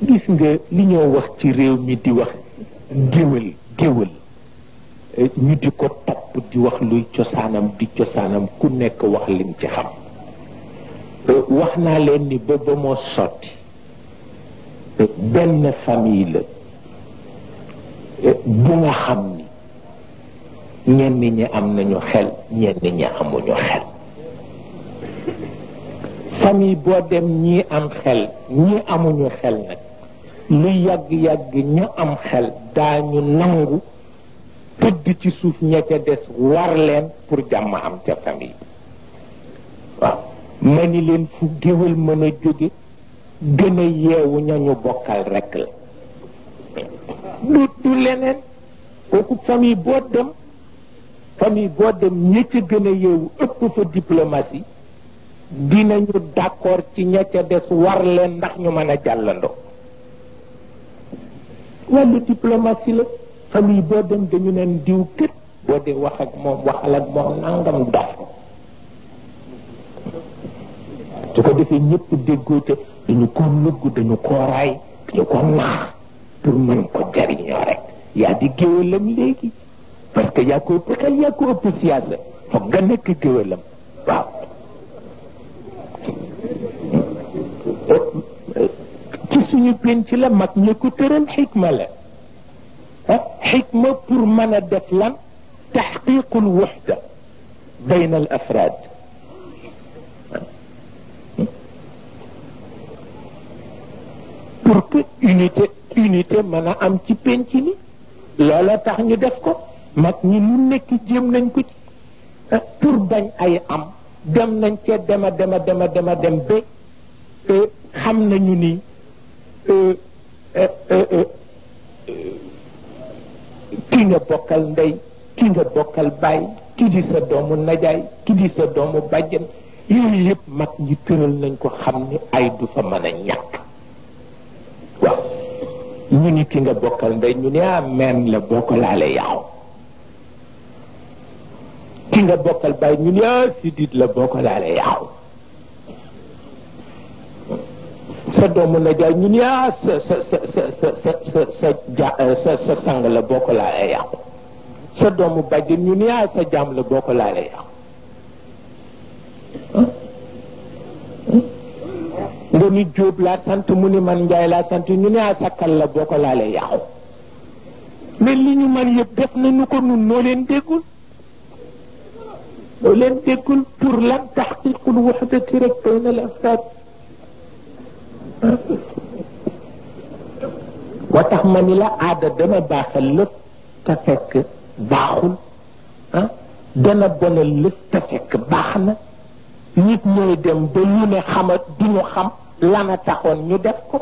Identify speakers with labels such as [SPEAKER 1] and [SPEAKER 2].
[SPEAKER 1] gis nga li ñoo wax ci réew mi di wax géwël géwël ñu di ko topp di wax luy cosaanam di cosaanam ku nekk wax lim ci xam wax naa leen ni ba moo sotti benn famille la bu nga xam ni ñenn ñi am nañu xel ñenn ñi amuñu xel famille boo dem ñii am xel ñii amuñu xel nag lu yàgg-yàgg ñu am xel daañu nangu tëdd ci suuf ña ca des war leen pour jàmm am ca famille waaw ma ni leen fu géwél mën a jóge gën a yeewu ñañu bokkal rekk la du leneen kooku famille boo dem ña ca gën a yeewu ëpp fa diplomatie dinañu d'accord ci ña ca des war leen ndax ñu mën a jàllandoo wàllu diplomatie la famille boo dem dañu neen diw kët boo dee wax ak moom waxal ak moom nangam dof su ko defee ñëpp déggoo te dañu ko nëggu dañu ko raay dañu ko nax pour mën ko jariñoo rek yaa di géwélam léegi parce que yaa ko ëpp xel yaa ko ëpp siyaasa foog nga nekk géwélam waaw ci suñu penc la mag ñi ko tëral xikma la xikma pour mën a def lan taxqiqul wuxda bayna al afraad pour que unité mën a am ci penc ni loola tax ñu def ko mag ñi lu nekk jéem nañ ko ci pour bañ ay am dem nañ cee dema dem ba xam nañu ni ki nga bokkal ndey ki nga bokkal baay ki di sa doomu najaay ki di sa doomu bàjjen yooyu yëpp mag ñi tëral nañ ko xam ni ay du fa mën a ñàkk waaw ñu ni ki nga bokkal ndey ñu ni meen la boo ko laalee yàqu ki nga bokkal baay ñu ni sidit la boo ko laalee yàqu sa doomu najaay ñu ni sa sang la boo ko laalee yàqu sa doomu bàjjen ñu ni sa jaam la boo ko laalee yàqu nga ni Jóob laa sant mu ni man Njaay laa sant ñu ni sakkal la boo ko laalee yàqu mais li ñu man yëpp def nañu ko nun noo leen déggul pour lan taxqiqul wuxdati rek bayna al afraad moo tax ma ni la aada dana baaxal lépp te fekk baaxul dana bonal lépp te fekk baax na nit ñooy dem ba ñu ne xamat duñu xam lana taxoon ñu def ko